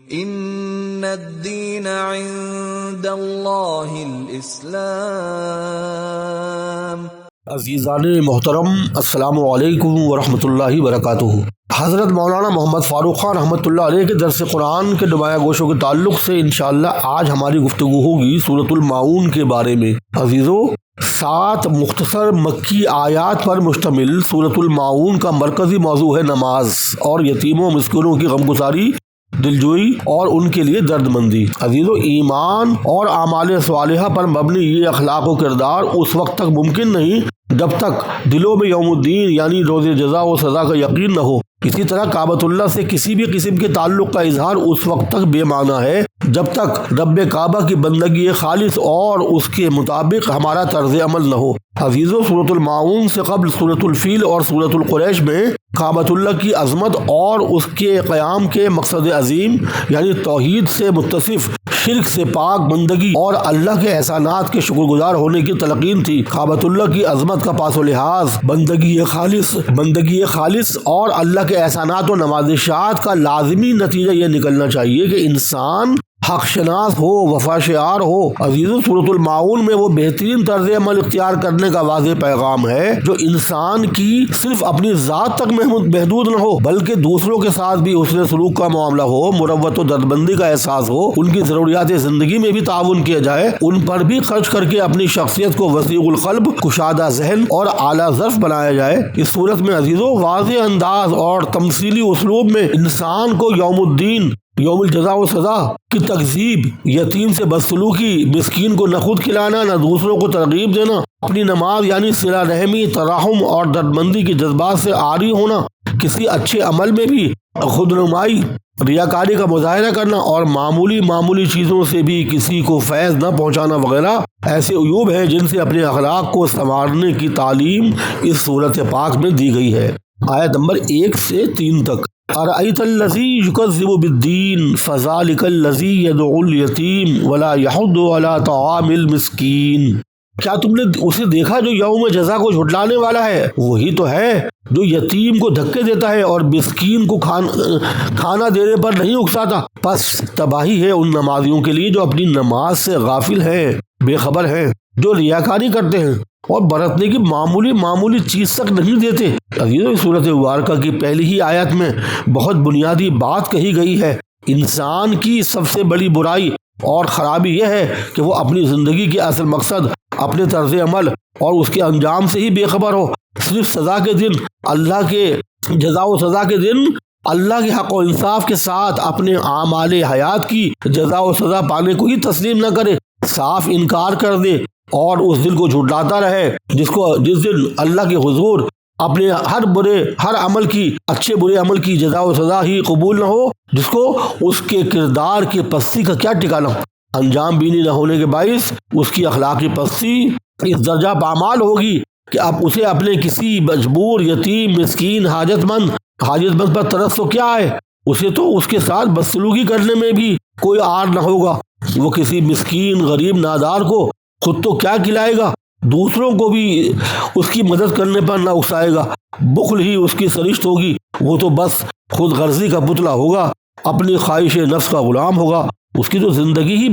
ان الدین عند اللہ الاسلام۔ عزیزان محترم، السلام علیکم ورحمۃ اللہ وبرکاتہ۔ حضرت مولانا محمد فاروق خان رحمۃ اللہ علیہ کے درس قرآن کے نمایاں گوشوں کے تعلق سے انشاءاللہ آج ہماری گفتگو ہوگی سورۃ الماعون کے بارے میں۔ عزیزو، 7 مختصر مکی آیات پر مشتمل سورۃ الماعون کا مرکزی موضوع ہے نماز اور یتیموں و مسکینوں کی غمگساری، دلجوئی اور ان کے لیے درد مندی۔ عزیزو، ایمان اور اعمال صالحہ پر مبنی یہ اخلاق و کردار اس وقت تک ممکن نہیں جب تک دلوں میں یوم الدین یعنی روز جزا و سزا کا یقین نہ ہو۔ اسی طرح کعبۃ اللہ سے کسی بھی قسم کے تعلق کا اظہار اس وقت تک بے معنی ہے جب تک رب کعبہ کی بندگی خالص اور اس کے مطابق ہمارا طرز عمل نہ ہو۔ عزیزو، سورۃ الماعون سے قبل سورۃ الفیل اور سورۃ القریش میں کعبۃ اللہ کی عظمت اور اس کے قیام کے مقصد عظیم یعنی توحید سے متصف، شرک سے پاک بندگی اور اللہ کے احسانات کے شکر گزار ہونے کی تلقین تھی۔ کعبۃ اللہ کی عظمت کا پاس و لحاظ بندگی خالص اور اللہ کے احسانات و نوازشات کا لازمی نتیجہ یہ نکلنا چاہیے کہ انسان حق شناس ہو، وفا شعار ہو۔ عزیزو، سورۃ الماعون میں وہ بہترین طرز عمل اختیار کرنے کا واضح پیغام ہے جو انسان کی صرف اپنی ذات تک محدود نہ ہو بلکہ دوسروں کے ساتھ بھی حسن سلوک کا معاملہ ہو، مروت و دردمندی کا احساس ہو، ان کی ضروریات زندگی میں بھی تعاون کیا جائے، ان پر بھی خرچ کر کے اپنی شخصیت کو وسیع القلب، کشادہ ذہن اور اعلیٰ ظرف بنایا جائے۔ اس صورت میں عزیزو، واضح انداز اور تمثیلی اسلوب میں انسان کو یوم الدین، یوم الجزا و سزا کی تکذیب، یتیم سے بدسلوکی، مسکین کو نہ خود کھلانا نہ دوسروں کو ترغیب دینا، اپنی نماز یعنی صلہ رحمی، ترحم اور دردمندی کے جذبات سے عاری ہونا، کسی اچھے عمل میں بھی خودنمائی، ریاکاری کا مظاہرہ کرنا اور معمولی چیزوں سے بھی کسی کو فیض نہ پہنچانا وغیرہ ایسے عیوب ہیں جن سے اپنے اخلاق کو سنوارنے کی تعلیم اس سورت پاک میں دی گئی ہے۔ آیت نمبر 1 سے 3 تک۔ ارأیت الذی یکذب بالدین فذلک الذی یدعو الیتیم ولا یحض علی طعام المسکین۔ کیا تم نے اسے دیکھا جو یوم جزا کو جھٹلانے والا ہے؟ وہی تو ہے جو یتیم کو دھکے دیتا ہے اور مسکین کو کھانا دینے پر نہیں اکساتا۔ پس تباہی ہے ان نمازیوں کے لیے جو اپنی نماز سے غافل ہیں، بے خبر ہیں، جو ریاکاری کرتے ہیں اور برتنے کی معمولی چیز تک نہیں دیتے۔ عزیزو، سورۃ مبارکہ کی پہلی ہی آیت میں بہت بنیادی بات کہی گئی ہے۔ انسان کی سب سے بڑی برائی اور خرابی یہ ہے کہ وہ اپنی زندگی کے اصل مقصد، اپنے طرز عمل اور اس کے انجام سے ہی بے خبر ہو۔ صرف سزا کے دن، اللہ کے جزا و سزا کے دن اللہ کے حق و انصاف کے ساتھ اپنے اعمال حیات کی جزا و سزا پانے کو ہی تسلیم نہ کرے، صاف انکار کر دے اور اس دل کو جھٹلاتا رہے جس دن اللہ کے حضور اپنے ہر عمل کی، اچھے برے عمل کی جزا و سزا ہی قبول نہ ہو، جس کو اس کے کردار کی پستی کا کیا ٹھکانہ، انجام بینی نہ ہونے کے باعث اس کی اخلاقی پستی اس درجہ پامال ہوگی کہ اب اسے اپنے کسی مجبور، یتیم، مسکین، حاجت مند پر ترس تو کیا ہے، اسے تو اس کے ساتھ بدسلوکی کرنے میں بھی کوئی آر نہ ہوگا۔ وہ کسی مسکین، غریب، نادار کو خود تو کیا کھلائے گا، دوسروں کو بھی اس کی مدد کرنے پر نہ اکسائے گا۔ بخل ہی اس کی سرشت ہوگی، وہ تو بس خود غرضی کا پتلا ہوگا، اپنی خواہش نفس کا غلام ہوگا، اس کی تو زندگی ہی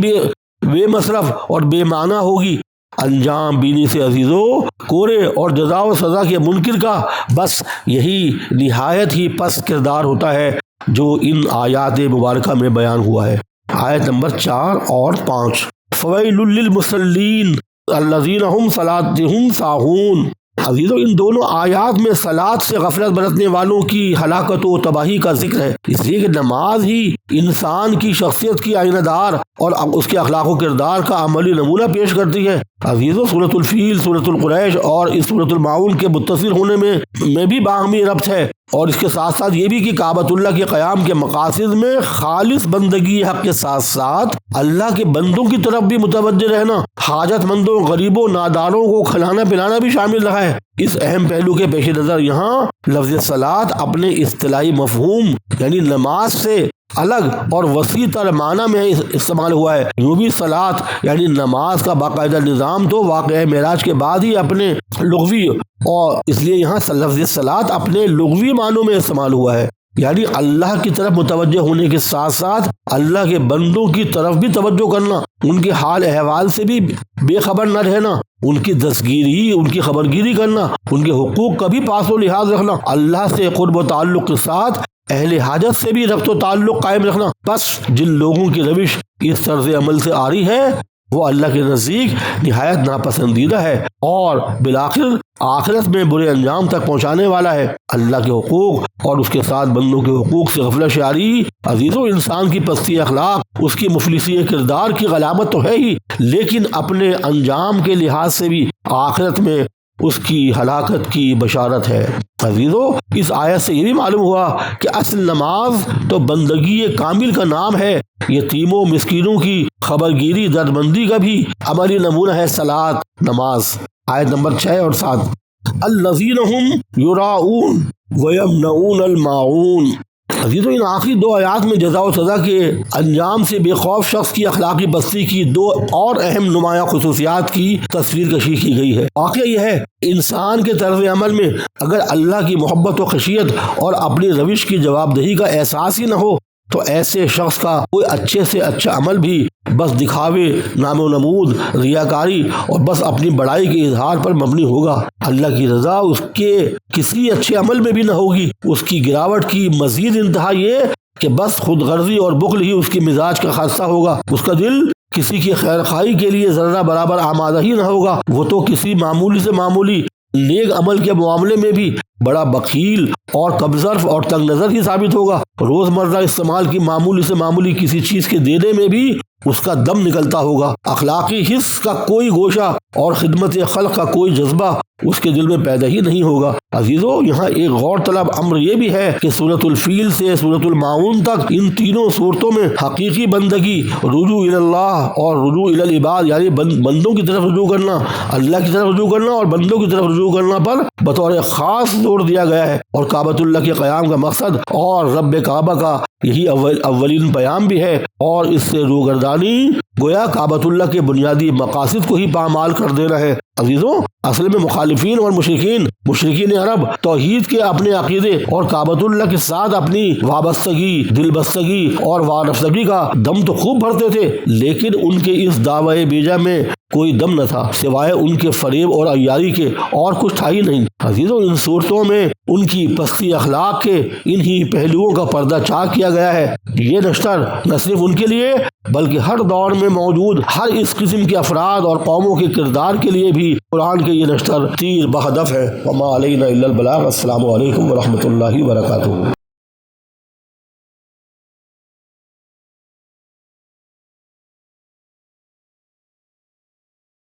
بے مصرف اور بے معنی ہوگی۔ انجام بینی سے عزیزو، کورے اور جزا و سزا کے منکر کا بس یہی نہایت ہی پست کردار ہوتا ہے جو ان آیات مبارکہ میں بیان ہوا ہے۔ آیت نمبر 4 اور 5۔ فویل للمصلین الذین هم صلاتهم ساہون۔ عزیزو، ان دونوں آیات میں صلاۃ سے غفلت برتنے والوں کی ہلاکت و تباہی کا ذکر ہے، اس لیے کہ نماز ہی انسان کی شخصیت کی آئینہ دار اور اس کے اخلاق و کردار کا عملی نمونہ پیش کرتی ہے۔ عزیزو، سورۃ الفیل، سورۃ القریش اور اس سورۃ الماعون کے متصل ہونے میں بھی باہمی ربط ہے، اور اس کے ساتھ ساتھ یہ بھی کہ کعبۃ اللہ کے قیام کے مقاصد میں خالص بندگی حق کے ساتھ ساتھ اللہ کے بندوں کی طرف بھی متوجہ رہنا، حاجت مندوں، غریبوں، ناداروں کو کھلانا پلانا بھی شامل رہا ہے۔ اس اہم پہلو کے پیش نظر یہاں لفظ صلاۃ اپنے اصطلاحی مفہوم یعنی نماز سے الگ اور وسیع تر معنی میں استعمال ہوا ہے۔ یوں بھی صلاۃ یعنی نماز کا باقاعدہ نظام تو واقعہ معراج کے بعد ہی اپنے لغوی، اور اس لیے یہاں لفظ صلاۃ اپنے لغوی معنوں میں استعمال ہوا ہے۔ یعنی اللہ کی طرف متوجہ ہونے کے ساتھ ساتھ اللہ کے بندوں کی طرف بھی توجہ کرنا، ان کے حال احوال سے بھی بے خبر نہ رہنا، ان کی دستگیری، ان کی خبرگیری کرنا، ان کے حقوق کا بھی پاس و لحاظ رکھنا، اللہ سے قرب و تعلق کے ساتھ اہل حاجت سے بھی ربط و تعلق قائم رکھنا۔ بس جن لوگوں کی روش اس طرز عمل سے آ رہی ہے وہ اللہ کے نزدیک نہایت ناپسندیدہ ہے اور بالآخر آخرت میں برے انجام تک پہنچانے والا ہے۔ اللہ کے حقوق اور اس کے ساتھ بندوں کے حقوق سے غفلت شعاری عزیزو انسان کی پستی اخلاق، اس کی مفلسی کردار کی علامت تو ہے ہی، لیکن اپنے انجام کے لحاظ سے بھی آخرت میں اس کی ہلاکت کی بشارت ہے۔ عزیزو اس آیت سے یہ بھی معلوم ہوا کہ اصل نماز تو بندگی کامل کا نام ہے۔ یتیموں مسکینوں کی خبرگیری دردمندی کا بھی عملی نمونہ ہے صلاۃ، نماز۔ آیت نمبر 6 اور 7، الذین ھم یراؤون ویمنعون الماعون۔ عزیزو ان آخری دو آیات میں جزا و سزا کے انجام سے بے خوف شخص کی اخلاقی پستی کی دو اور اہم نمایاں خصوصیات کی تصویر کشی کی گئی ہے۔ واقعہ یہ ہے انسان کے طرز عمل میں اگر اللہ کی محبت و خشیت اور اپنی روش کی جواب دہی کا احساس ہی نہ ہو تو ایسے شخص کا کوئی اچھے سے اچھا عمل بھی بس دکھاوے، نام و نمود، ریاکاری اور بس اپنی بڑائی کے اظہار پر مبنی ہوگا۔ اللہ کی رضا اس کے کسی اچھے عمل میں بھی نہ ہوگی۔ اس کی گراوٹ کی مزید انتہا یہ کہ بس خود غرضی اور بخل ہی اس کی مزاج کا خاصہ ہوگا۔ اس کا دل کسی کی خیر خواہی کے لیے ذرہ برابر آمادہ ہی نہ ہوگا۔ وہ تو کسی معمولی سے معمولی نیک عمل کے معاملے میں بھی بڑا بخیل اور قبضرف اور تنگ نظر ہی ثابت ہوگا۔ روزمرہ استعمال کی معمولی سے معمولی کسی چیز کے دینے میں بھی اس کا دم نکلتا ہوگا۔ اخلاقی حس کا کوئی گوشہ اور خدمت خلق کا کوئی جذبہ اس کے دل میں پیدا ہی نہیں ہوگا۔ عزیزو یہاں ایک غور طلب امر یہ بھی ہے کہ سورۃ الفیل سے سورۃ الماعون تک ان تینوں صورتوں میں حقیقی بندگی، رجوع الی اللہ اور رجوع الی العباد، یعنی بندوں کی طرف رجوع کرنا، اللہ کی طرف رجوع کرنا اور بندوں کی طرف رجوع کرنا پر بطور خاص زور دیا گیا ہے، اور کعبۃ اللہ کے قیام کا مقصد اور رب کعبہ کا یہی اولین پیام بھی ہے، اور اس سے روگردانی گویا کعبۃ اللہ کے بنیادی مقاصد کو ہی پامال کر دینا ہے۔ عزیزوں اصل میں مخالفین اور مشرکین عرب توحید کے اپنے عقیدے اور کعبۃ اللہ کے ساتھ اپنی وابستگی، دل بستگی اور وارفتگی کا دم تو خوب بھرتے تھے، لیکن ان کے اس دعوی بیجا میں کوئی دم نہ تھا سوائے ان کے فریب اور عیاری کے، اور کچھ تھا ہی نہیں۔ عزیزوں ان صورتوں میں ان کی پستی اخلاق کے انہی پہلوؤں کا پردہ چاک کیا گیا ہے۔ یہ نشتر نہ صرف ان کے لیے بلکہ ہر دور میں موجود ہر اس قسم کے افراد اور قوموں کے کردار کے لیے بھی قرآن کے یہ نشتر تیر بہدف ہے۔ وما علینا الا البلاغ۔ السلام علیکم ورحمۃ اللہ وبرکاتہ۔